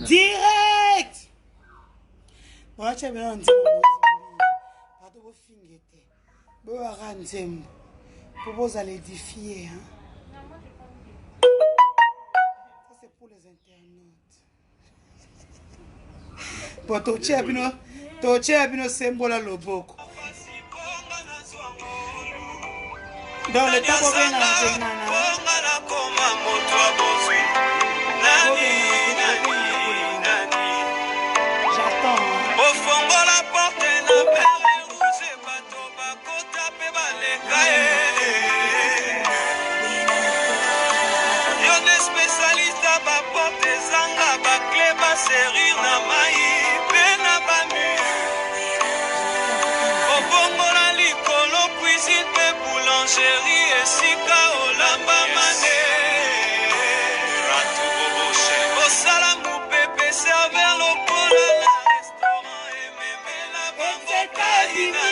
Direct. Bon, tu as bien dit. Pardon, vous finissez. Vous allez vous allez édifier. Ça, c'est pour les internautes. Bon, tu as bien symbole à l'oboko. Dans le temps, vous venez à Nana. Serrir na mai pena bamu obongola likolo cuisine pe boulangerie esika olamba mane ratu boboshe osala mupepe server lokola na restaurant ememela bango kaina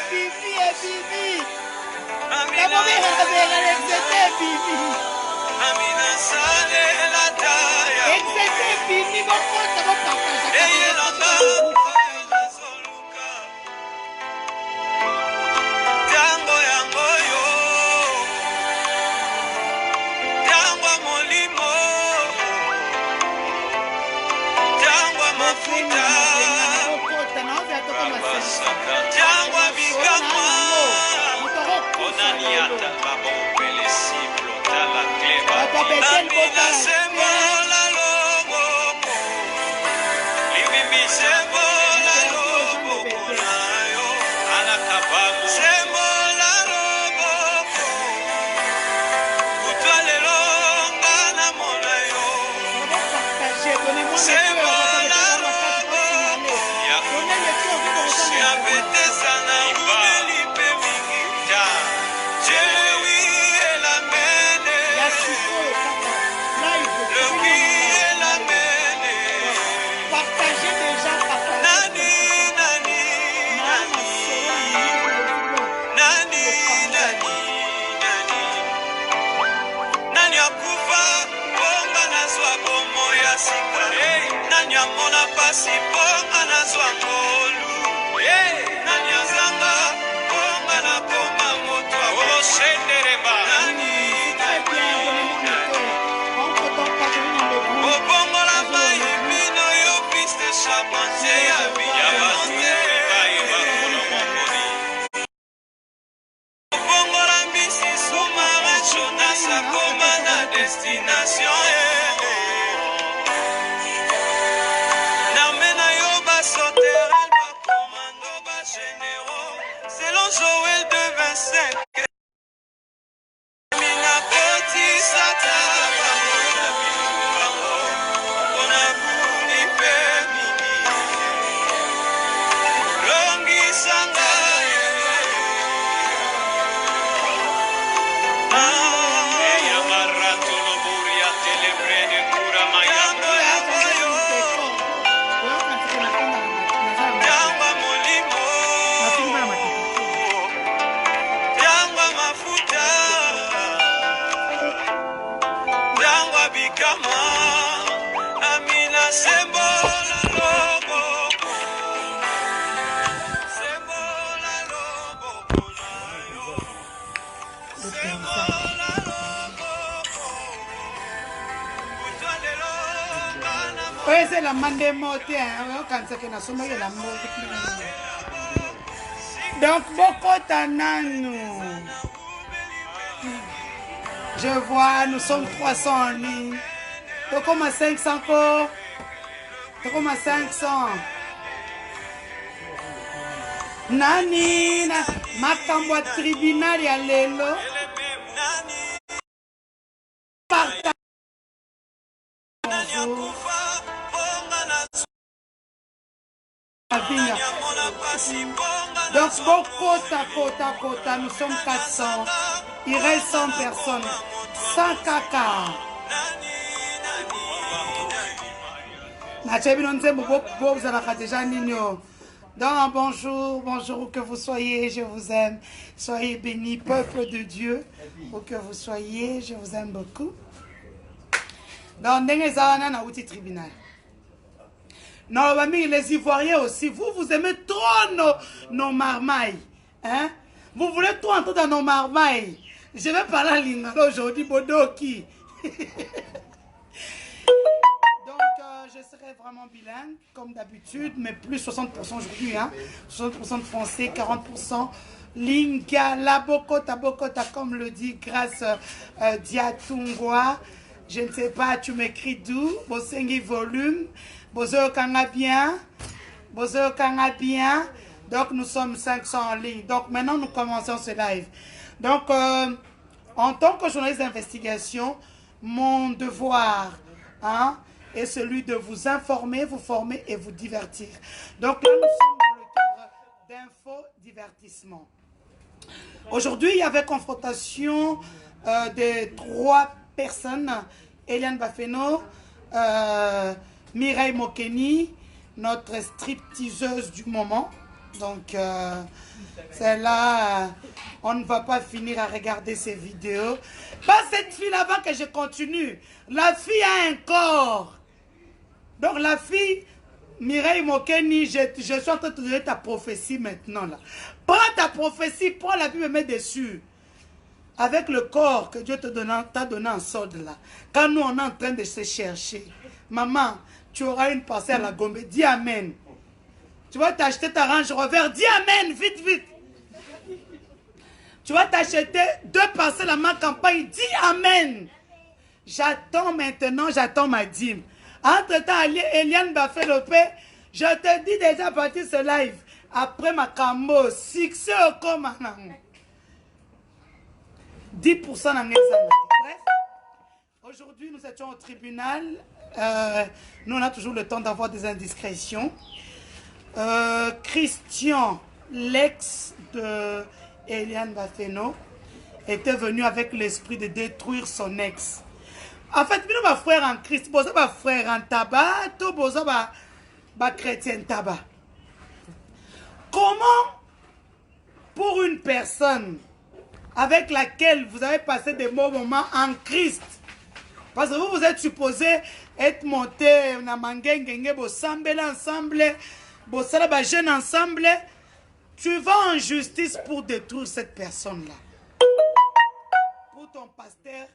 bibi Amina sale la taya Bibi, mon pote, mon partage. Eye la baba soluka Tango yango yo Tango molimo Tango mafuta Tango bikamwa Onaniata babo pele siplo tala kleba Amina semola logo Semola lobo konayo alakabamu Semola lobo Kutwale longa na monayo Semola lobo Siabete sana ubeli pe mingi Jewi la mene Le oui et la mene Partagez déjà, partagez. Nani akufa bonga na zwa bomo ya sika Nani amona pasi bonga na zwa ngolu Nani azanga bonga na koma moto Oshendereba Obongola mai mino yo piste chapanse ya biyabante Obongola mbisi sumare chonasa koma na destination Narmena yo basoterel bakomando bagénéraux Selon Joël de 25 Mina koti sata Amina sembola lobo Sembola lobo Sembola lobo Oui, c'est la mandé moté. Donc, beaucoup d'ananou. Je vois, nous sommes 300 en ligne. Tu commences à 500 encore. Tu commences à 500. Nani, makambo tribunal ya lelo. Donc, beaucoup, kota, nous sommes 400. Il reste 100 personnes. 100 caca. Donc, bonjour, bonjour, où que vous soyez, je vous aime. Soyez bénis, peuple de Dieu. Où que vous soyez, je vous aime beaucoup. Dans le tribunal. Non, les Ivoiriens aussi, vous aimez trop nos marmailles. Hein? Vous voulez tout entendre dans nos marmailles. Je vais parler à Lingala aujourd'hui, Bodoki. Donc, je serai vraiment bilingue, comme d'habitude, mais plus 60% aujourd'hui. Hein? 60% de français, 40% Lingala, Bokota, comme le dit grâce Diatungwa. Je ne sais pas, tu m'écris d'où? Bosengi volume. Bozo Kanga bien. Bozo Kanga bien. Donc, nous sommes 500 en ligne. Donc, maintenant, nous commençons ce live. Donc, en tant que journaliste d'investigation, mon devoir est celui de vous informer, vous former et vous divertir. Donc, là, nous sommes dans le cadre d'info-divertissement. Aujourd'hui, il y avait confrontation de 3 personnes. Eliane Bafeno, Mireille Mokeni, notre stripteaseuse du moment. Donc, celle-là, on ne va pas finir à regarder ces vidéos. Pas cette fille avant que je continue. La fille a un corps. Donc, la fille, Mireille Mokeni, je suis en train de te donner ta prophétie maintenant. Là. Prends ta prophétie, prends la Bible et mets dessus. Avec le corps que Dieu t'a donné en solde là. Quand nous, on est en train de se chercher. Maman, tu auras une parcelle à la Gombe. Dis Amen. Tu vas t'acheter ta Range Rover. Dis Amen, vite, vite. Tu vas t'acheter 2 parcelles à ma campagne. Dis Amen. J'attends maintenant, j'attends ma dîme. Entre-temps, Eliane Bafeno, je te dis déjà à partir de ce live, après ma cambo, succès au commandant. 10% dans les bref, aujourd'hui nous étions au tribunal. Nous on a toujours le temps d'avoir des indiscrétions. Christian, l'ex de Eliane Bafeno, était venu avec l'esprit de détruire son ex. En fait, nous ma frère en Christ, boza ma frère en tabac, tout boza ma chrétien tabac. Comment pour une personne avec laquelle vous avez passé des bons moments en Christ, parce que vous êtes supposé être monté na mangengenge bosambele ensemble, bosala ba jeune ensemble, tu vas en justice pour détruire cette personne-là. Pour ton pasteur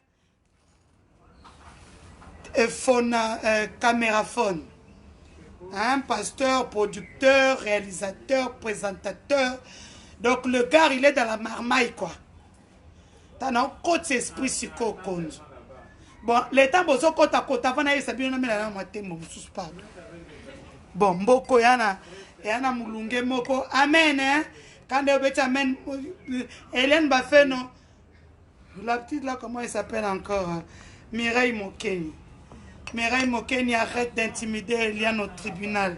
caméraphone, hein, pasteur, producteur, réalisateur, présentateur. Donc le gars il est dans la marmaille quoi. T'as un côté esprit psycho. Bon, les temps bozo kota kota vana yesa bien na mela na matembo mususu pardon. Bon, mboko yana mulunge moko. Amen hein. Quand on dit amen, Eliane Bafeno, la petite là comment elle s'appelle encore hein? Mireille Mokeni. Mireille Mokeni arrête d'intimider Eliane au tribunal.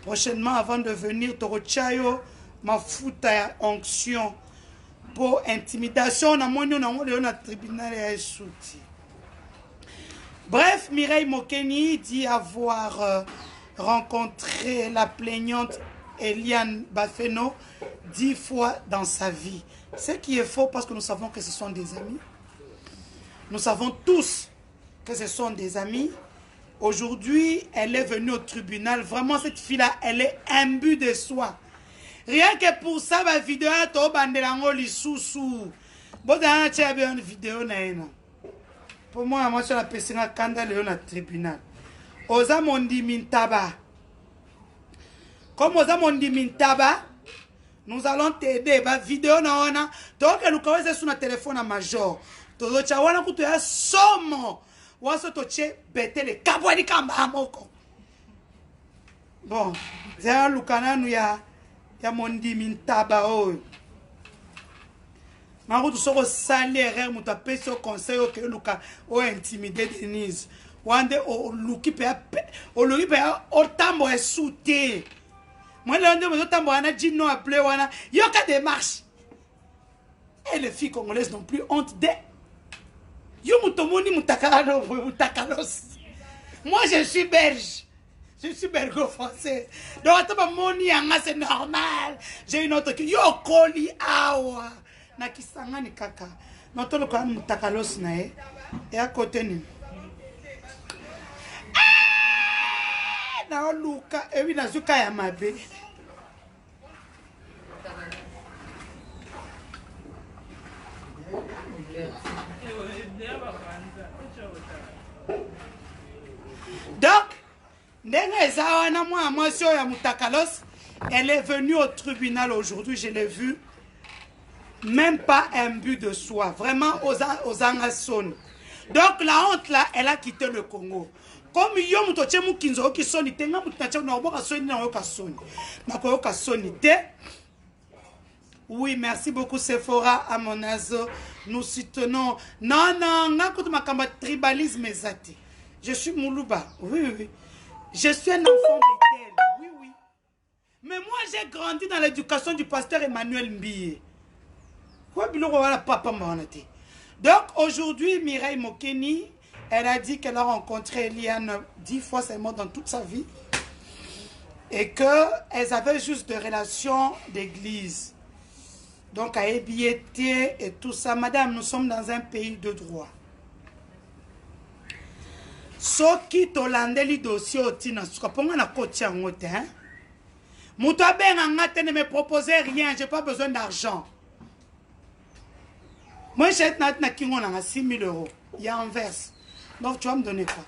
Prochainement avant de venir Torochayo ma fouta onction pour intimidation na moni na tribunal et souti. Bref, Mireille Mokeni dit avoir rencontré la plaignante Eliane Bafeno 10 fois dans sa vie. Ce qui est faux parce que nous savons que ce sont des amis. Nous savons tous que ce sont des amis. Aujourd'hui, elle est venue au tribunal. Vraiment, cette fille-là, elle est imbue de soi. Rien que pour ça, ma vidéo, tu as bandelango li sous. Bon, tu as une vidéo. Pour moi, je suis la personne qui a le tribunal. Oza mondi mintaba. Comme oza mondi mintaba, nous allons t'aider. Ma vidéo, donc, nous commençons sur notre téléphone à major. Todo chawana kutu ya somo. Waso toche betele kabwani kamba amoko. Bon, zera lukana nu ya mondi mintaba oyo. Marutu soko salaire mutu apesi o conseil o ke luka o intimider Denise. Wande o luki pe o tambo esute. Moi le onde mo tambo ana jino appelé wana yoka démarche. Et les filles congolaises n'ont plus honte d'eux. Moi je suis belge. Je suis belgo-français. Donc c'est normal. J'ai une autre qui yo koli awa. Na kisanga ni kaka. Noto le kan mutakalos na e. Et à côté ni. na luka ewi na zuka ya mabe. Donc, elle est venue au tribunal aujourd'hui, je l'ai vu. Même pas un but de soi, vraiment aux angasons. Donc la honte là, elle a quitté le Congo. Comme yo mutoche mukinzo ki soni tenga mutache na oboka soni na oka soni. Na ko oka soni te. Oui, merci beaucoup Sephora à mon azo. Nous soutenons. Non, non, ngakutu makamba tribalisme ezati. Je suis Moulouba. Oui, oui, oui. Je suis un enfant d'Étel. Oui, oui. Mais moi, j'ai grandi dans l'éducation du pasteur Emmanuel Mbie. Donc, aujourd'hui, Mireille Mokeni, elle a dit qu'elle a rencontré Eliane 10 fois seulement dans toute sa vie. Et qu'elles avaient juste des relations d'église. Donc, à Ebiété et tout ça. Madame, nous sommes dans un pays de droit. Soki tolandeli dossier otina suka ponga na koti yango te hein. Muto abenga ngate ne me proposer rien, j'ai pas besoin d'argent. Moi j'ai na kingo na 6 000 €. Il y a un verse. Donc tu vas me donner quoi?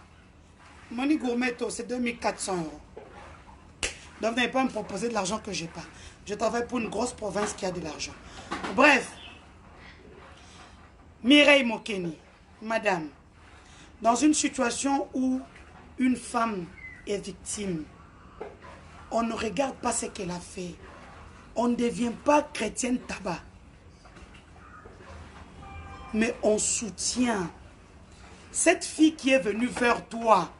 Moni gourmet c'est 2 400 €. Donc vous n'allez pas me proposer de l'argent que j'ai pas. Je travaille pour une grosse province qui a de l'argent. Bref. Mireille Mokeni, madame, dans une situation où une femme est victime, on ne regarde pas ce qu'elle a fait. On ne devient pas chrétienne tabac. Mais on soutient cette fille qui est venue vers toi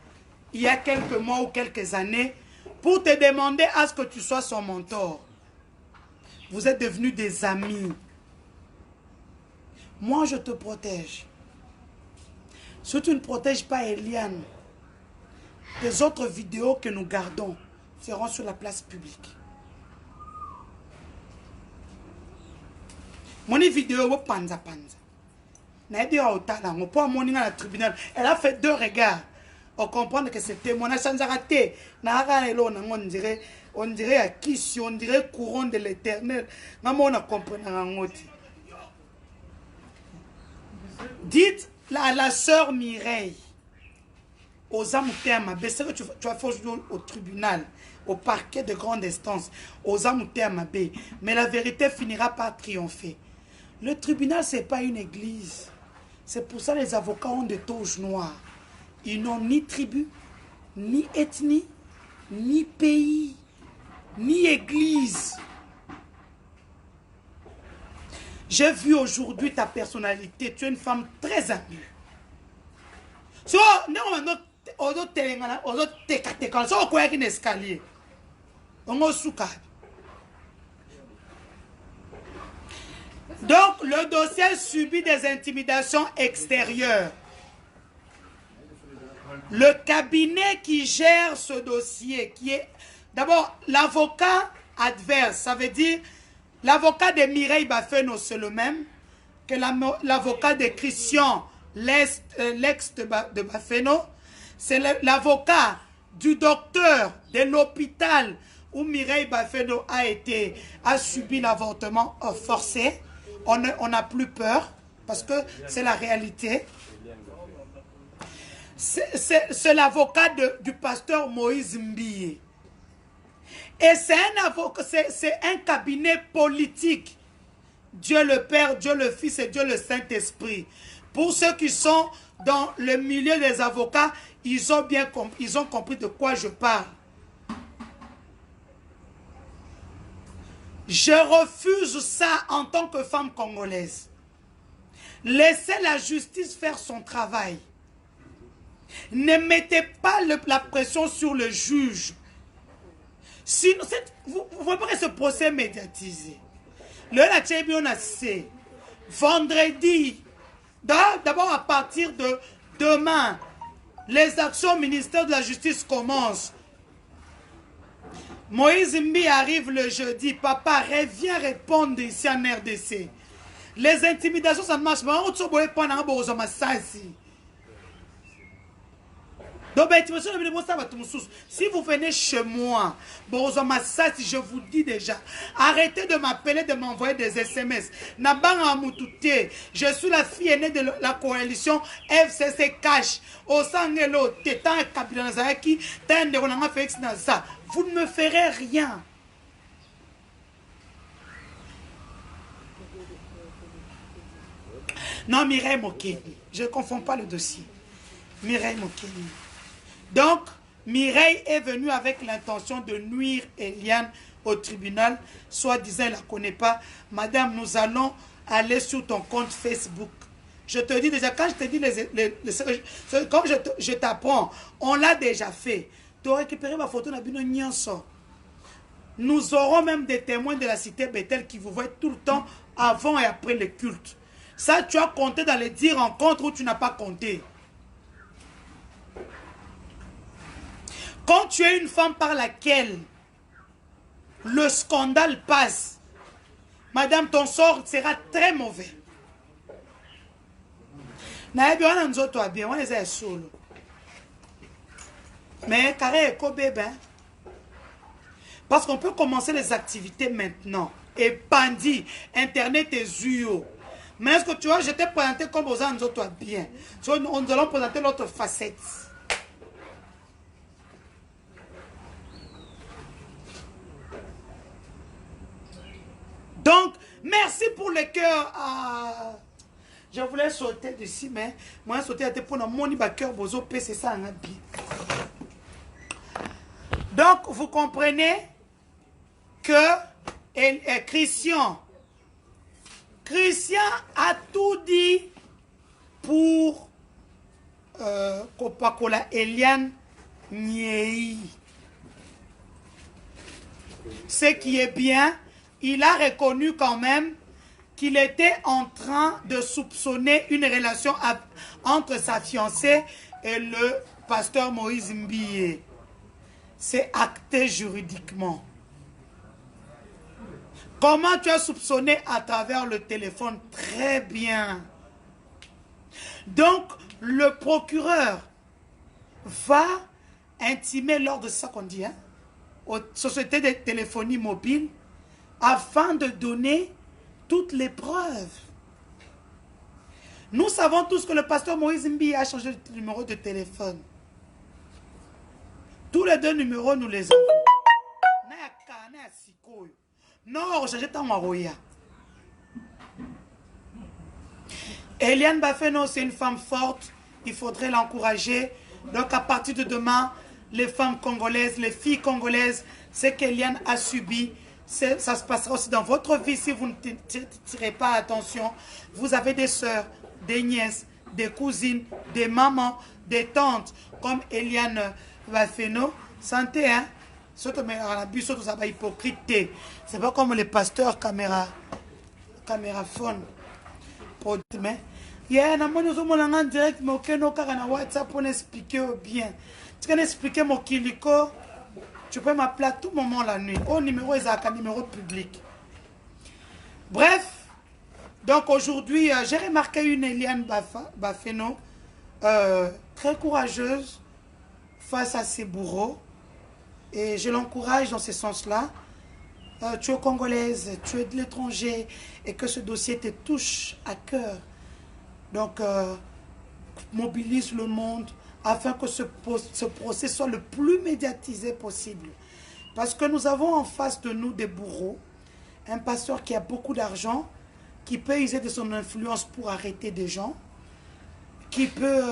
il y a quelques mois ou quelques années pour te demander à ce que tu sois son mentor. Vous êtes devenus des amis. Moi, je te protège. Si tu ne protèges pas Eliane, les autres vidéos que nous gardons seront sur la place publique. Mon vidéo, panza panza. Elle a fait 2 regards. On comprend que c'était mon achat raté. On dirait à qui si on dirait courant de l'éternel. Dites la sœur Mireille, aux Amoutéama, tu vas faire au tribunal, au parquet de grande instance, aux Amoutéama, mais la vérité finira par triompher. Le tribunal, ce n'est pas une église. C'est pour ça que les avocats ont des toges noires. Ils n'ont ni tribu, ni ethnie, ni pays, ni église. J'ai vu aujourd'hui ta personnalité. Tu es une femme très ambue. Donc, le dossier subit des intimidations extérieures. Le cabinet qui gère ce dossier, qui est d'abord l'avocat adverse, ça veut dire l'avocat de Mireille Bafeno, c'est le même que l'avocat de Christian, l'ex de Bafeno. C'est l'avocat du docteur de l'hôpital où Mireille Bafeno a subi l'avortement forcé. On n'a plus peur parce que c'est la réalité. C'est l'avocat du pasteur Moïse Mbie. Et c'est un cabinet politique. Dieu le Père, Dieu le Fils et Dieu le Saint-Esprit. Pour ceux qui sont dans le milieu des avocats, ils ont compris de quoi je parle. Je refuse ça en tant que femme congolaise. Laissez la justice faire son travail. Ne mettez pas la pression sur le juge. Sinon, vous voyez pas que ce procès est médiatisé. Le Natchebi, on a cessé. Vendredi, d'abord à partir de demain, les actions au ministère de la Justice commencent. Moïse Mbi arrive le jeudi. Papa, reviens répondre ici en RDC. Les intimidations, ça ne marche pas. Donc, Si vous venez chez moi, je vous dis déjà, arrêtez de m'appeler, de m'envoyer des SMS. Je suis la fille aînée de la coalition FCC Cash. Vous ne me ferez rien. Non, Mireille Mokeni. Je ne confonds pas le dossier. Mireille Mokeni. Donc, Mireille est venue avec l'intention de nuire Eliane au tribunal. Soit-disant, elle ne la connaît pas. Madame, nous allons aller sur ton compte Facebook. Je te dis déjà, quand je te dis, comme je t'apprends, on l'a déjà fait. Tu as récupéré ma photo. Nous aurons même des témoins de la cité Bethel qui vous voient tout le temps avant et après le culte. Ça, tu as compté dans les 10 rencontres où tu n'as pas compté. Quand tu es une femme par laquelle le scandale passe, madame, ton sort sera très mauvais. Mais carré bébé. Parce qu'on peut commencer les activités maintenant. Et bandit, internet et zuyo. Mais est-ce que tu vois, je t'ai présenté comme aux autres bien. Nous allons présenter l'autre facette. Donc, merci pour le cœur. Je voulais sauter dessus, mais moi, sauter à pour mon cœur, bozo, c'est ça, bien. Donc, vous comprenez que Christian a tout dit pour Coca-Cola Eliane Niei. Ce qui est bien, il a reconnu quand même qu'il était en train de soupçonner une relation entre sa fiancée et le pasteur Moïse Mbiye. C'est acté juridiquement. Comment tu as soupçonné à travers le téléphone? Très bien. Donc, le procureur va intimer lors de ça qu'on dit, hein, aux sociétés de téléphonie mobile, afin de donner toutes les preuves. Nous savons tous que le pasteur Moïse Mbi a changé de numéro de téléphone. Tous les 2 numéros, nous les avons. Non, changé ta maroya. Eliane Bafeno, c'est une femme forte. Il faudrait l'encourager. Donc, à partir de demain, les femmes congolaises, les filles congolaises, ce qu'Eliane a subi, ça se passera aussi dans votre vie si vous ne tirez pas attention. Vous avez des sœurs, des nièces, des cousines, des mamans, des tantes, comme Eliane Bafeno. Santé, hein? C'est pas comme les pasteurs caméraphone. Mais il y a un direct, mais aucun WhatsApp pour expliquer bien. Tu peux expliquer mon kiliko. Tu peux m'appeler à tout moment la nuit. Au numéro est un numéro public. Bref, donc aujourd'hui, j'ai remarqué une Eliane Bafeno très courageuse face à ses bourreaux. Et je l'encourage dans ce sens-là. Tu es congolaise, tu es de l'étranger et que ce dossier te touche à cœur. Donc, mobilise le monde afin que ce procès soit le plus médiatisé possible. Parce que nous avons en face de nous des bourreaux, un pasteur qui a beaucoup d'argent, qui peut user de son influence pour arrêter des gens, qui peut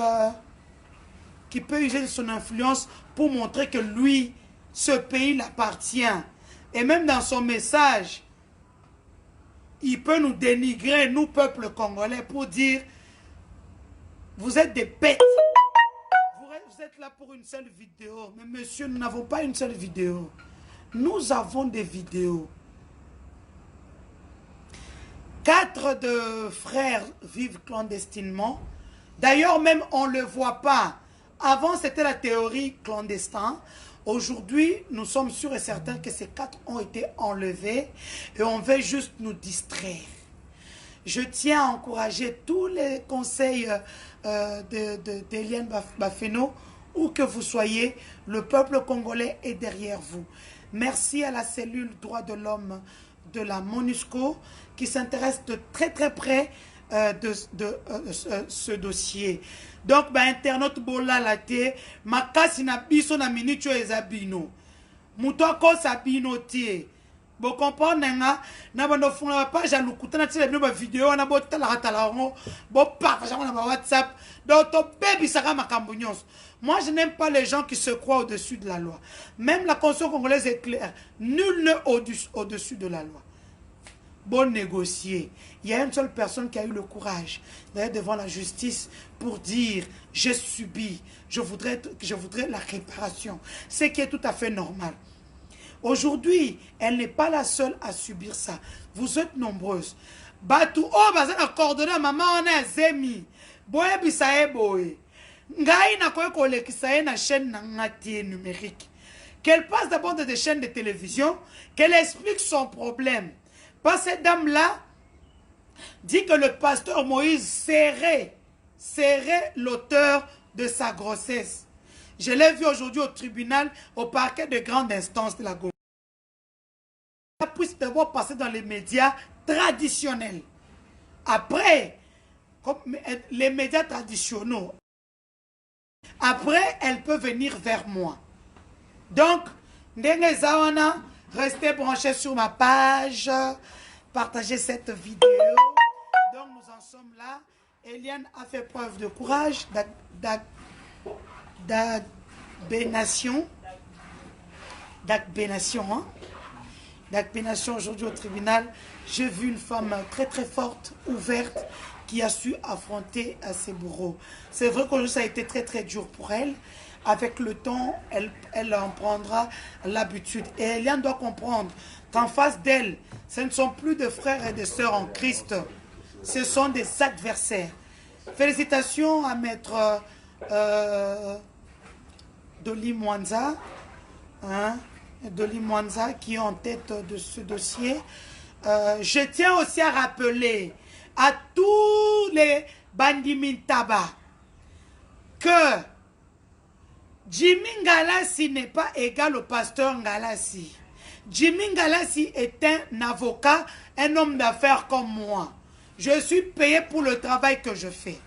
user de son influence pour montrer que lui, ce pays l'appartient. Et même dans son message, il peut nous dénigrer, nous, peuple congolais, pour dire, vous êtes des bêtes. Vous êtes là pour une seule vidéo. Mais monsieur, nous n'avons pas une seule vidéo. Nous avons des vidéos. 4 de frères vivent clandestinement. D'ailleurs, même on ne le voit pas. Avant, c'était la théorie clandestine. Aujourd'hui, nous sommes sûrs et certains que ces 4 ont été enlevés et on veut juste nous distraire. Je tiens à encourager tous les conseils d'Eliane Bafeno Où que vous soyez, le peuple congolais est derrière vous. Merci à la cellule droits de l'homme de la MONUSCO qui s'intéresse de très très près de ce dossier. Donc, internaute bola la te, makasi na biso na minitio ezabino. Mutoko sabino tie. Vous comprenez, na bando funa la page à l'oukuta na tile bino ba vidéo na bo tala tala ngo bo partage na ba WhatsApp donc to baby saka makambo nyonso. Moi je n'aime pas les gens qui se croient au-dessus de la loi. Même la constitution congolaise est claire, nul n'est au-dessus de la loi. Bon négocier. Il y a une seule personne qui a eu le courage d'aller devant la justice pour dire j'ai subi, je voudrais la réparation, ce qui est tout à fait normal. Aujourd'hui, elle n'est pas la seule à subir ça. Vous êtes nombreuses. Batu oh bazana coordonné maman on a zemi. Boye bisae boye. Ngai na koye kolekisa na chaîne na ngati numérique. Qu'elle passe d'abord dans des chaînes de télévision, qu'elle explique son problème. Parce que cette dame-là dit que le pasteur Moïse serait l'auteur de sa grossesse. Je l'ai vu aujourd'hui au tribunal, au parquet de grande instance de la Gaume. Ça puisse d'abord passer dans les médias traditionnels. Après, comme les médias traditionnels, après, elle peut venir vers moi. Donc, Ndenge Zawana, restez branchés sur ma page, partagez cette vidéo. Donc, nous en sommes là. Eliane a fait preuve de courage, d'acbénation aujourd'hui au tribunal. J'ai vu une femme très très forte, ouverte, qui a su affronter ses bourreaux. C'est vrai que ça a été très très dur pour elle. Avec le temps, elle en prendra l'habitude. Et Eliane doit comprendre qu'en face d'elle, ce ne sont plus de frères et de sœurs en Christ. Ce sont des adversaires. Félicitations à Maître Doli Mwanza, Doli Mwanza qui est en tête de ce dossier. Je tiens aussi à rappeler à tous les bandimintaba que Jimmy Ngalassi n'est pas égal au pasteur Ngalassi. Jimmy Ngalassi est un avocat, un homme d'affaires comme moi. Je suis payé pour le travail que je fais.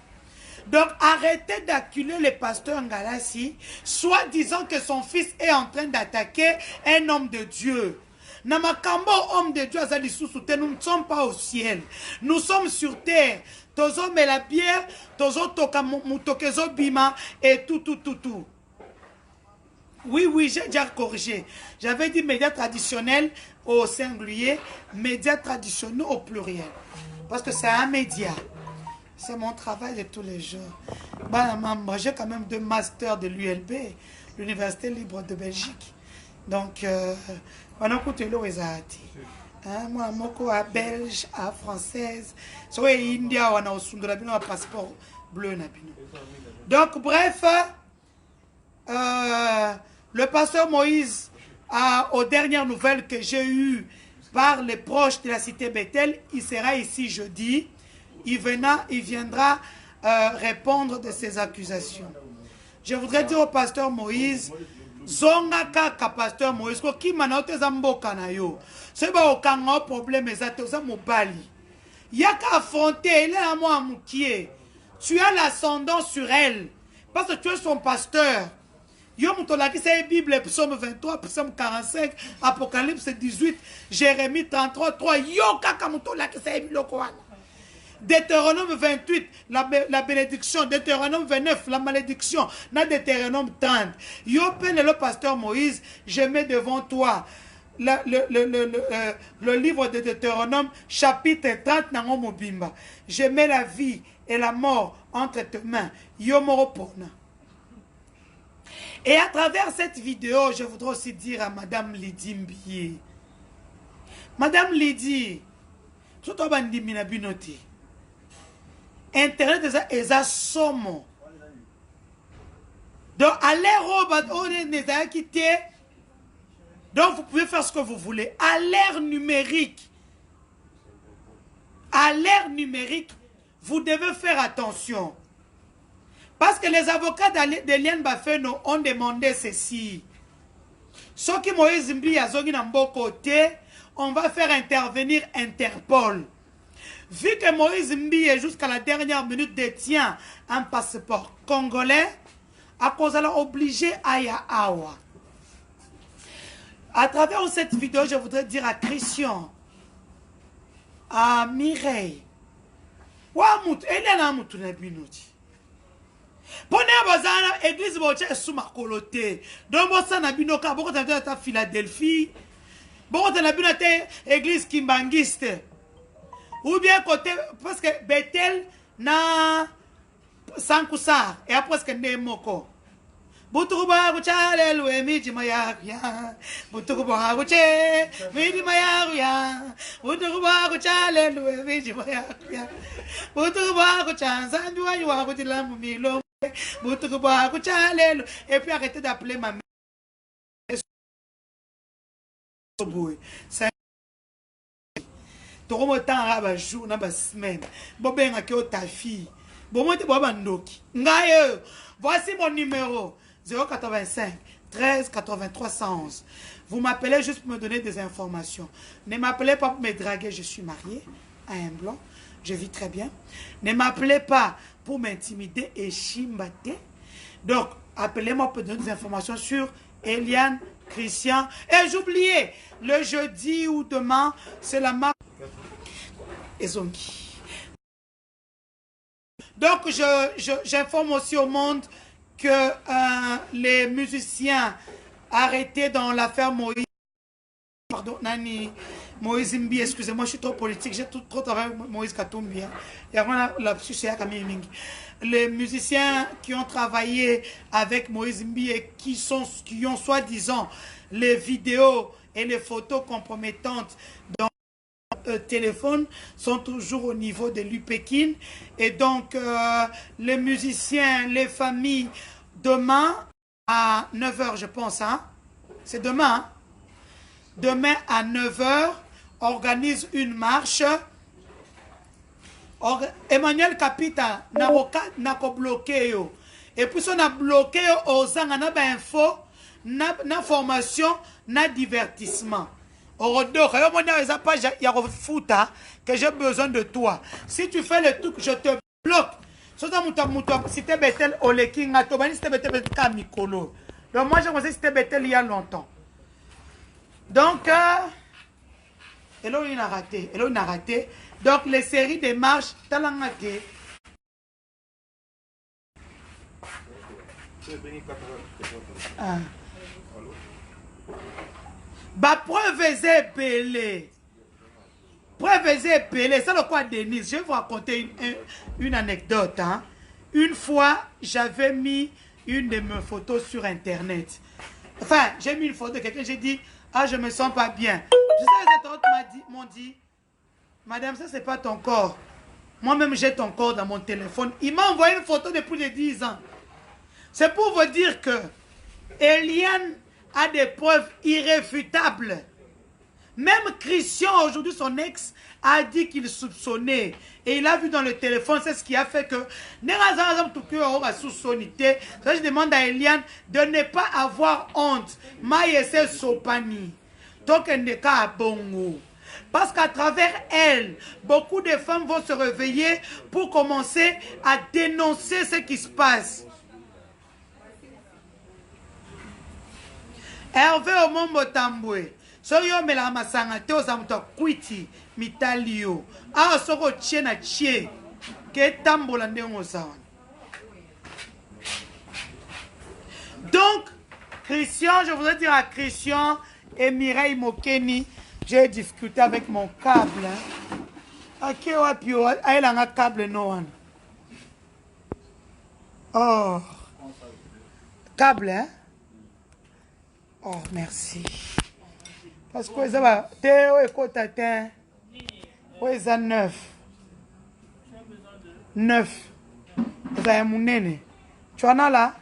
Donc arrêtez d'acculer le pasteur Ngalassi, soit disant que son fils est en train d'attaquer un homme de Dieu. Namakambo, homme de Dieu, nous ne sommes pas au ciel. Nous sommes sur terre. Tozo me la bière, tozo toka mutokezo bima et tout. Oui, j'ai déjà corrigé. J'avais dit médias traditionnels au singulier, médias traditionnels au pluriel. Parce que c'est un média. C'est mon travail de tous les jours. J'ai quand même 2 masters de l'ULB, l'Université libre de Belgique. Donc, on a écouté l'Oezati. Moi, je suis belge, française. Si India, on a un passeport bleu. Donc, bref, le pasteur Moïse, aux dernières nouvelles que j'ai eues par les proches de la cité Bethel, il sera ici jeudi. Il viendra répondre de ces accusations. Je voudrais dire au pasteur Moïse, zonga kaka pasteur Moïse, qui m'a te zamboka na yo. C'est pas aucun problème, mais ça mobali. Il y a qu'à affronter, elle est à moi moukier. Tu as l'ascendant sur elle, parce que tu es son pasteur. Yo mutolaki c'est Bible, psaume 23, psaume 45, Apocalypse 18, Jérémie 33, 3. Yo kaka mutolaki c'est Bible. Deutéronome 28, la bénédiction. Deutéronome 29, la malédiction. Na Deutéronome 30. Yo peine le pasteur Moïse, je mets devant toi le livre de Deutéronome, chapitre 30, Nango Mobimba. Je mets la vie et la mort entre tes mains. Yo moropona. Et à travers cette vidéo, je voudrais aussi dire à Madame Lydie Mbiye. Madame Lydie, tout le monde dit minabinote. Internet est à somme. Donc, à l'ère quitté. Donc, vous pouvez faire ce que vous voulez. À l'ère numérique, vous devez faire attention. Parce que les avocats d'Eliane Bafeno ont demandé ceci. Ce qui Moïse Mbi a zongi na côté, on va faire intervenir Interpol. Vu que Moïse Mbi jusqu'à la dernière minute détient un passeport congolais, à cause de la obligé à Yahawa. À travers cette vidéo, je voudrais dire à Christian, à Mireille, elle est là, Pone bazana église boche sous ma coloté. Donc bossa na binoka boko ta Philadelphie. Boko na binote église kimbangiste. Ou bien côté parce que Bethel na Sankusar et après ce que Nemoko. Butuba buchale lwe miji mayaruya. Butuba buche miji mayaruya. Butuba buchale lwe miji mayaruya. Butuba buchanza njua yuwa butilamu milo. Et puis arrêtez d'appeler ma mère. C'est un temps à jour, na semaine. Bobé ta fille. Voici mon numéro 085 13 83 111. Vous m'appelez juste pour me donner des informations. Ne m'appelez pas pour me draguer, je suis mariée à un blanc. Je vis très bien. Ne m'appelez pas pour m'intimider et chimbater. Donc, appelez-moi pour donner des informations sur Eliane, Christian. Et j'oubliais, le jeudi ou demain, c'est la marque Ezongi. Donc, j'informe aussi au monde que les musiciens arrêtés dans l'affaire Moïse, pardon, Nani, Moïse Mbi, excusez-moi, je suis trop politique, j'ai trop travaillé avec Moïse Katumbi. Les musiciens qui ont travaillé avec Moïse Mbi et qui ont soi-disant les vidéos et les photos compromettantes dans le téléphone sont toujours au niveau de l'UPEKIN. Et donc, les musiciens, les familles, demain à 9 h, je pense, hein? C'est demain, hein? Demain à 9 h, organise une marche. Emmanuel Kapita n'a pas bloqué. Et puis on a bloqué aux gens, on a info, na formation, na divertissement. Que j'ai besoin de toi. Si tu fais le truc, je te bloque. Si tu es Bethel Olekinga, si tu es Bethel Kamikolo. Donc moi j'ai pensé que c'était Bethel il y a longtemps. Donc, il a raté. Donc, les séries de marches, talangate. Preuve est belé. C'est le quoi, Denise? Je vais vous raconter une anecdote. Hein. Une fois, j'avais mis une de mes photos sur Internet. Enfin, j'ai mis une photo de quelqu'un, j'ai dit, ah, je me sens pas bien. Je sais, les autres m'ont dit, madame, ça, c'est pas ton corps. Moi-même, j'ai ton corps dans mon téléphone. Il m'a envoyé une photo depuis plus de 10 ans. C'est pour vous dire que Eliane a des preuves irréfutables. Même Christian, aujourd'hui, son ex, a dit qu'il soupçonnait. Et il a vu dans le téléphone, c'est ce qui a fait que... Je demande à Eliane de ne pas avoir honte. Maïese Sopani. Donc, elle n'est qu'à Bongo. Parce qu'à travers elle, beaucoup de femmes vont se réveiller pour commencer à dénoncer ce qui se passe. Hervé Omombo Tamboué. Soyo mela masanga te ozamuto kwiti mitalio. Ah soko tche na tche. Ke tambola ndenge zawana. Donc, Christian, je voudrais dire à Christian et Mireille Mokeni, j'ai discuté avec mon câble. Ok, wapio, elle a un câble non. Oh. Câble, hein? Oh, merci. Parce que ça va, Théo et Kotatin, ils ont 9. 9. Vous avez mon nene. Tu en as là?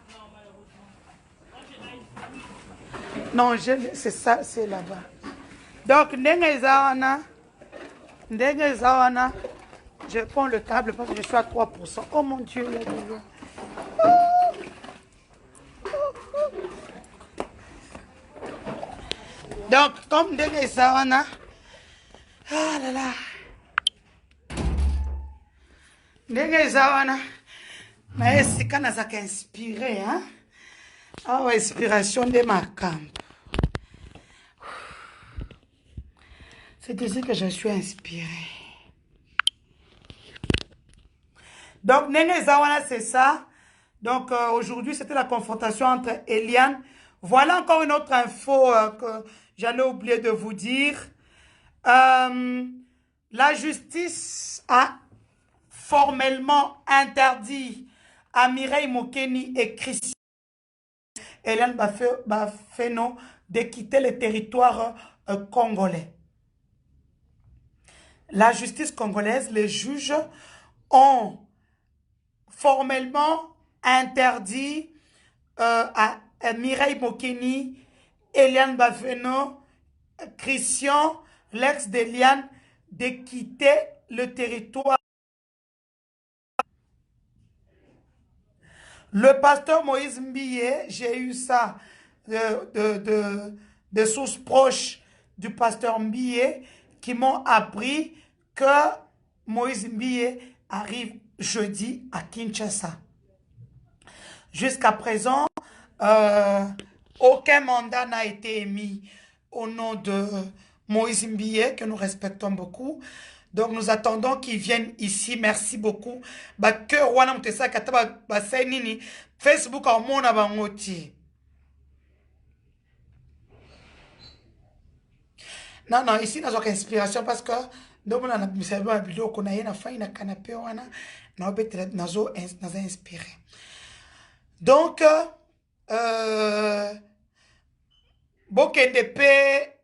Non, c'est ça, c'est là-bas. Donc, je prends le câble parce que je suis à 3%. Oh mon Dieu, là, Donc, comme ndenge sawana, ah là là, ndenge sawana, na esika nazaka inspiré, hein? Ah, inspiration de ma camp. C'est ici que je suis inspiré. Donc, ndenge sawana, c'est ça. Donc, aujourd'hui, c'était la confrontation entre Eliane. Voilà encore une autre info que j'allais oublier de vous dire. La justice a formellement interdit à Mireille Mokeni et Christian Eliane Bafeno de quitter le territoire congolais. La justice congolaise, les juges ont formellement interdit à Mireille Mokeni, Eliane Bafeno, Christian, l'ex d'Eliane, de quitter le territoire. Le pasteur Moïse Mbiye, j'ai eu ça de sources proches du pasteur Mbiye qui m'ont appris que Moïse Mbiye arrive jeudi à Kinshasa. Jusqu'à présent, aucun mandat n'a été émis au nom de Moïse Mbiye, que nous respectons beaucoup. Donc, nous attendons qu'il vienne ici. Merci beaucoup. Facebook en mon abangoti. Non, non, ici, nous avons inspiration parce que nous avons une vidéo qu'on a eu na canapé, nous avons inspiré. Donc, Bokendepe,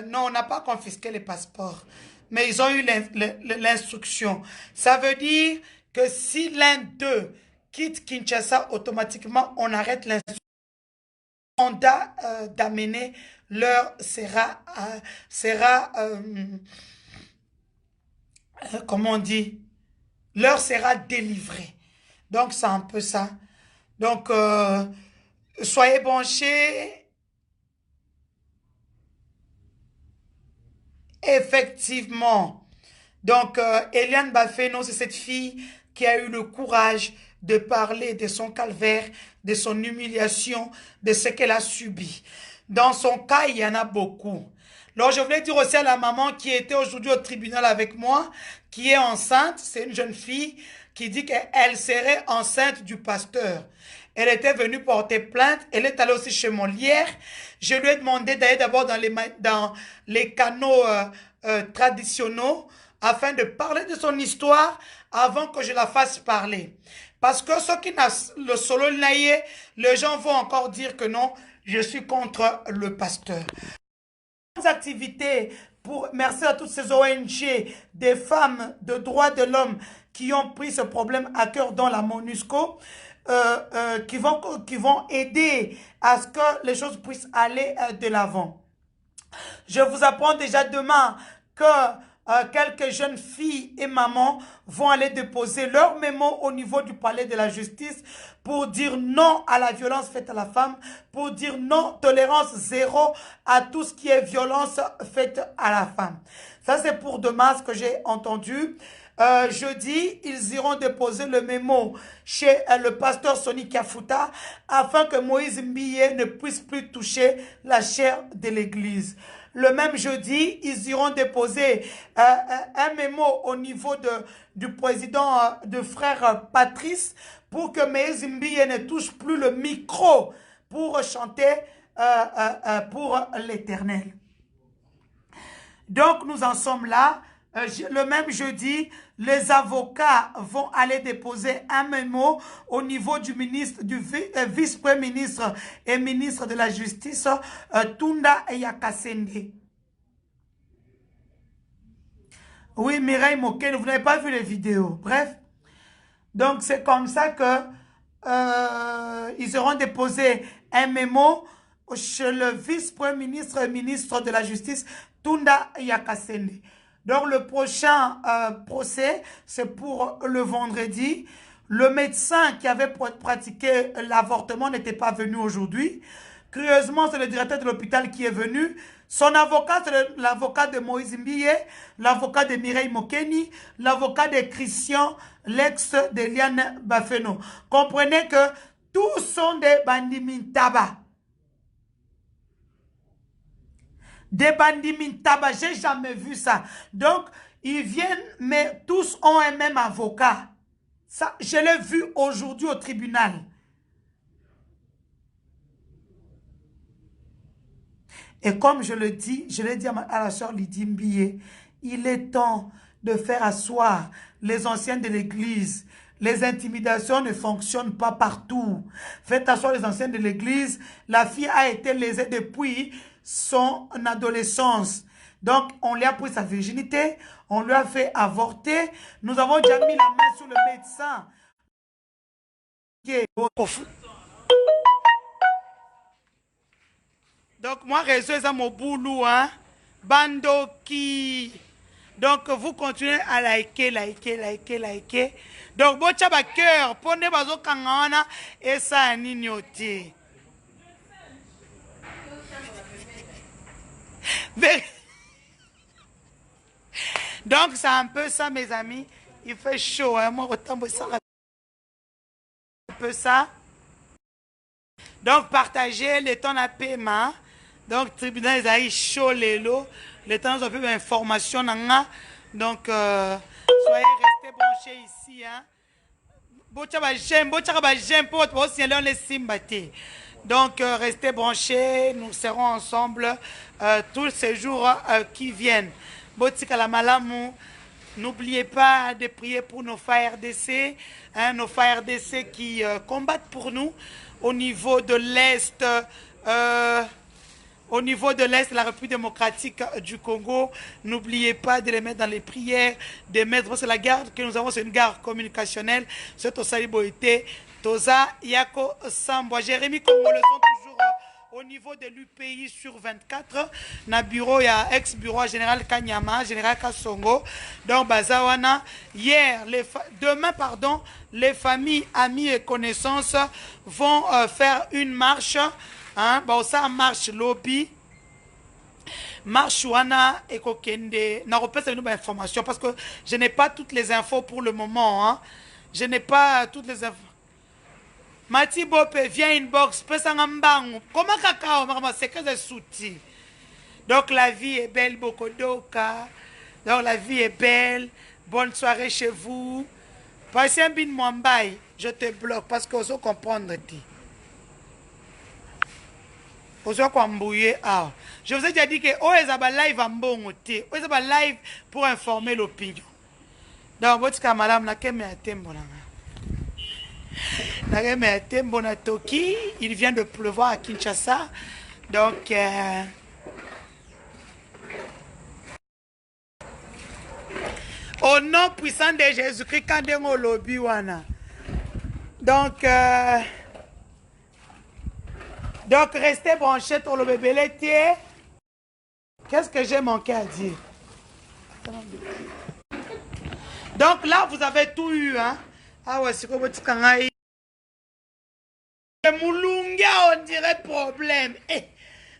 non, on n'a pas confisqué les passeports, mais ils ont eu l'instruction. Ça veut dire que si l'un d'eux quitte Kinshasa, automatiquement, on arrête l'instruction. Le mandat d'amener leur sera comment on dit, leur sera délivré. Donc, c'est un peu ça. Donc, soyez branchés. Effectivement. Donc, Eliane Bafeno, c'est cette fille qui a eu le courage de parler de son calvaire, de son humiliation, de ce qu'elle a subi. Dans son cas, il y en a beaucoup. Alors, je voulais dire aussi à la maman qui était aujourd'hui au tribunal avec moi, qui est enceinte, c'est une jeune fille qui dit qu'elle serait enceinte du pasteur. Elle était venue porter plainte. Elle est allée aussi chez Molière. Je lui ai demandé d'aller d'abord dans les canaux traditionnels afin de parler de son histoire avant que je la fasse parler. Parce que ceux qui n'ont le solo naïe, les gens vont encore dire que non, je suis contre le pasteur. Activités merci à toutes ces ONG, des femmes de droits de l'homme qui ont pris ce problème à cœur dans la MONUSCO. Qui vont aider à ce que les choses puissent aller de l'avant. Je vous apprends déjà demain que quelques jeunes filles et mamans vont aller déposer leur mémo au niveau du palais de la justice pour dire non à la violence faite à la femme, pour dire non, tolérance zéro à tout ce qui est violence faite à la femme. Ça, c'est pour demain ce que j'ai entendu. Jeudi, ils iront déposer le mémo chez le pasteur Sonny Kafuta afin que Moïse Mbiye ne puisse plus toucher la chair de l'église. Le même jeudi, ils iront déposer un mémo au niveau du président de frère Patrice pour que Moïse Mbiye ne touche plus le micro pour chanter pour l'Éternel. Donc, nous en sommes là. Le même jeudi, les avocats vont aller déposer un mémo au niveau du vice-premier ministre et ministre de la Justice, Tunda Yakasende. Oui, Mireille Mokeni, vous n'avez pas vu les vidéos. Bref, donc c'est comme ça que ils auront déposé un mémo chez le vice-premier ministre et ministre de la Justice, Tunda Yakasende. Donc, le prochain procès, c'est pour le vendredi. Le médecin qui avait pratiqué l'avortement n'était pas venu aujourd'hui. Curieusement, c'est le directeur de l'hôpital qui est venu. Son avocat, c'est l'avocat de Moïse Mbiye, l'avocat de Mireille Mokeni, l'avocat de Christian, l'ex de Liane Bafeno. Comprenez que tous sont des bandits mintaba. Des bandits mintaba, j'ai jamais vu ça. Donc, ils viennent, mais tous ont un même avocat. Ça, je l'ai vu aujourd'hui au tribunal. Et comme je le dis, je l'ai dit à la soeur Lydie Mbiye, il est temps de faire asseoir les anciens de l'église. Les intimidations ne fonctionnent pas partout. Faites asseoir les anciens de l'église. La fille a été lésée depuis son adolescence. Donc, on lui a pris sa virginité, on lui a fait avorter. Nous avons déjà mis la main sur le médecin. Donc, moi, réseau, c'est mon boulot, hein. Bandoki. Donc, vous continuez à liker. Donc, bon, tu as cœur. Prenez bazo kangana et ça a nignoté. Donc, c'est un peu ça, mes amis. Il fait chaud, hein. Moi, autant ça. Un peu ça. Donc, partagez le temps de paiement. Donc, tribunal, ils ont chaud les lots. Le temps, nous avons fait information. Donc, soyez restés branchés ici. Hein. Donc, restez branchés. Nous serons ensemble tous ces jours qui viennent. N'oubliez pas de prier pour nos frères RDC, hein, nos frères RDC qui combattent pour nous au niveau de l'Est. Au niveau de l'Est de la République démocratique du Congo, n'oubliez pas de les mettre dans les prières, de mettre, parce que la garde que nous avons, c'est une garde communicationnelle, c'est Tosali Boïté, Toza, Yako, Samboa, Jérémy Congo, le sont toujours au niveau de l'UPI sur 24, na bureau, il y a ex-bureau général Kanyama, général Kassongo, donc Bazawana, demain, pardon, les familles, amis et connaissances vont faire une marche. Hein, bon, ça marche lobby. Marche wana et kokende. Na repère une information parce que je n'ai pas toutes les infos pour le moment. Hein. Je n'ai pas toutes les infos. Mati Bope, viens inbox. Comment cacao, c'est que des soutis. Donc la vie est belle, beaucoup d'oka. Donc la vie est belle. Bonne soirée chez vous. Passez un bin Mwambaye. Je te bloque parce que vous comprendre. Je vous ai déjà dit que live en bon live pour informer l'opinion. Donc, votre camarade, il vient de pleuvoir à Kinshasa. Donc, au nom puissant de Jésus-Christ, quand on lobby, donc, restez branchés pour le bébé laitier. Qu'est-ce que j'ai manqué à dire? Donc là, vous avez tout eu. Hein? Ah ouais, c'est comme votre cangaï. Moulunga, on dirait problème. Eh,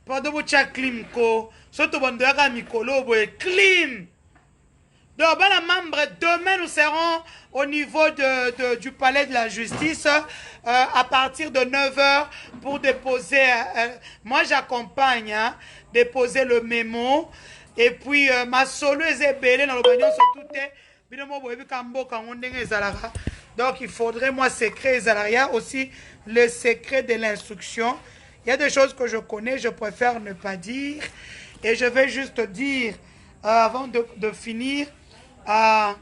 pardon, votre climco. Surtout, bon, de Mikolo, clim. Donc, ben, membre, demain, nous serons au niveau du palais de la justice à partir de 9 h pour déposer. Moi, j'accompagne, hein, déposer le mémo. Et puis, ma solution est belle dans le bagnon, c'est tout. Donc, il faudrait, moi, secret Zalaria, aussi le secret de l'instruction. Il y a des choses que je connais, je préfère ne pas dire. Et je vais juste dire, avant de finir, à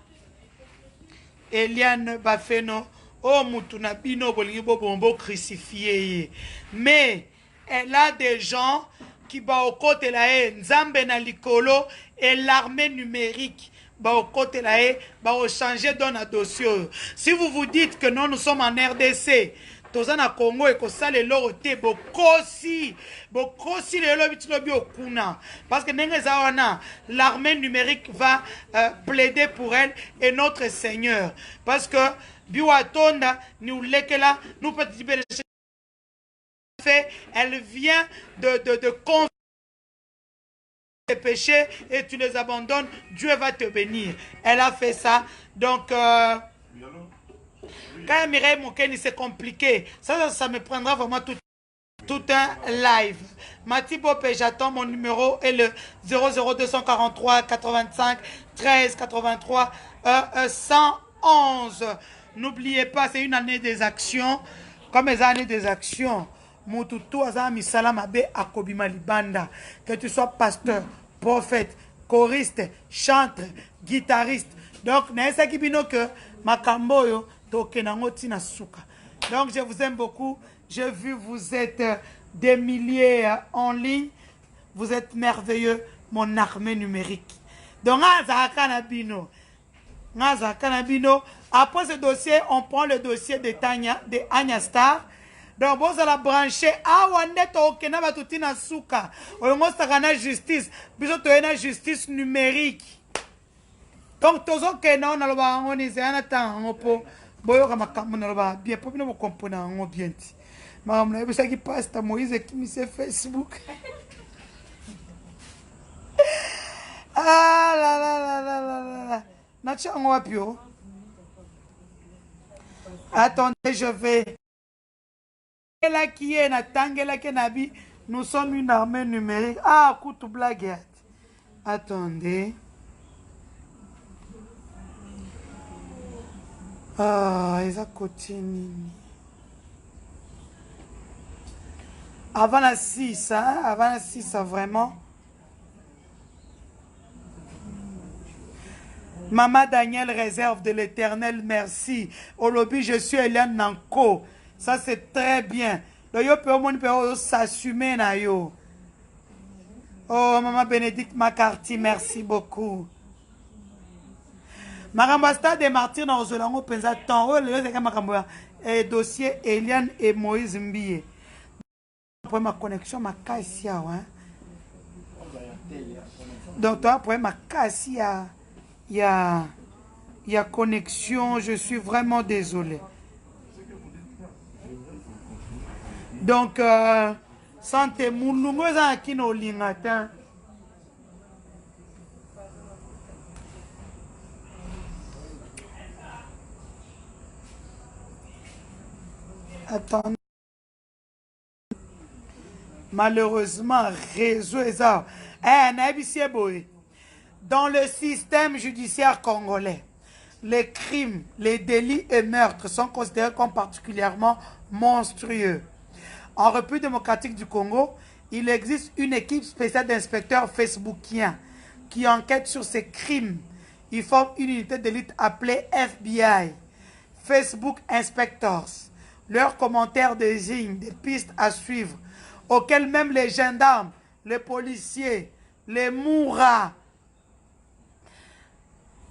Eliane Bafeno, oh Mutuna Bino Bolibo Bombo crucifié. Mais elle a des gens qui va au côté la haine, Nzambe na likolo et l'armée numérique va au côté la haine, va changer dans la dossier. Si vous vous dites que non, nous sommes en RDC, tozana Congo et que ça les loroté bokosi les lobi okuna parce que l'armée numérique va plaider pour elle et notre Seigneur parce que biwatonda nous lekela nous peut fait, elle vient de convaincre tes péchés et tu les abandonnes, Dieu va te bénir. Elle a fait ça. Donc, quand Mireille Mokeni, c'est compliqué. Ça me prendra vraiment tout un live. Mati Bopé, j'attends mon numéro et le 00243 85 13 83 111. N'oubliez pas, c'est une année des actions. Comme les années des actions, Mututu Azami Salamabe Akobima Libanda. Que tu sois pasteur, prophète, choriste, chanteur, guitariste. Donc, n'est-ce que Makamboyo, Tokenango Tina Suka. Donc, je vous aime beaucoup. J'ai vu, vous êtes des milliers en ligne. Vous êtes merveilleux, mon armée numérique. Donc, après ce dossier, on prend le dossier de Anya Star. Donc, vous allez brancher. Justice. Justice numérique. Donc, tous ceux qui ont bien, pour nous comprendre bien. Madame, vous savez qui passe à Moïse qui me fait Facebook. Ah là là là là là là. Attendez, je vais. Là qui est na tangela kenabi, nous sommes une armée numérique. Ah, coup de blague. Attendez. Ah, ils ont continué. Avant la 6, hein? Avant la 6, vraiment. Maman Daniel réserve de l'éternel, merci. Au lobby, je suis Eliane Nanko. Ça, c'est très bien. Le yo peut au moins s'assumer, na yo. Oh, Maman Bénédicte McCarthy, merci beaucoup. Marambasta des martyrs dans Ozolango Penza Tant. Oh, le yo, dossier Eliane et Moïse Mbie. Pour ma connexion, ma cassia, hein. Donc, pour ma cassia, il y a connexion, je suis vraiment désolé. Donc, santé, moulungoza qui no lingata. Attends. Malheureusement, réseau est ça. Dans le système judiciaire congolais, les crimes, les délits et meurtres sont considérés comme particulièrement monstrueux. En République démocratique du Congo, il existe une équipe spéciale d'inspecteurs facebookiens qui enquête sur ces crimes. Ils forment une unité d'élite appelée FBI, Facebook Inspectors. Leurs commentaires désignent des pistes à suivre auxquels même les gendarmes, les policiers, les mouras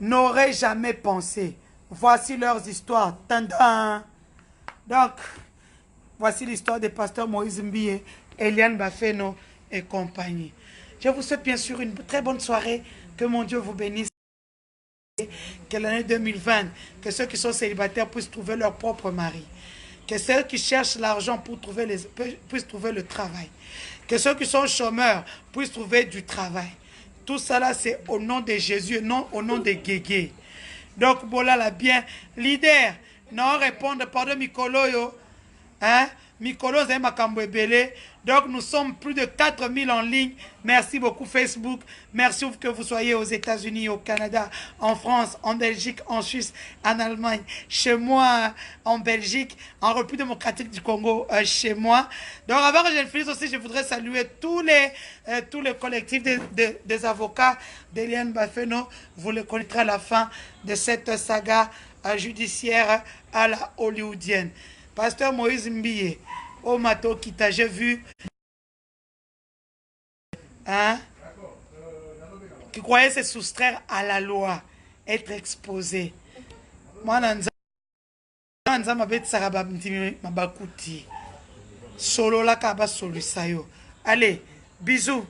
n'auraient jamais pensé. Voici leurs histoires. Tandam. Donc, voici l'histoire des pasteurs Moïse Mbie, Eliane Bafeno et compagnie. Je vous souhaite bien sûr une très bonne soirée. Que mon Dieu vous bénisse. Que l'année 2020, que ceux qui sont célibataires puissent trouver leur propre mari. Que ceux qui cherchent l'argent puissent trouver le travail. Que ceux qui sont chômeurs puissent trouver du travail. Tout cela, c'est au nom de Jésus, non au nom de Guégué. Donc, voilà la bien. Leader, non répondre, pardon, Mikolo, hein? Mikolo, c'est Makambo Ebele. Donc, nous sommes plus de 4000 en ligne. Merci beaucoup, Facebook. Merci que vous soyez aux États-Unis, au Canada, en France, en Belgique, en Suisse, en Allemagne, chez moi, en Belgique, en République démocratique du Congo, chez moi. Donc, avant que je finisse aussi, je voudrais saluer tous les collectifs des avocats d'Eliane Bafeno. Vous les connaîtrez à la fin de cette saga judiciaire à la hollywoodienne. Pasteur Moïse Mbie, au Mato Kita, j'ai vu, hein, qui croyait se soustraire à la loi, être exposé. Moi, Nanza mabet saraba mabakuti. Solo la kaba solusayo. Allez, bisous.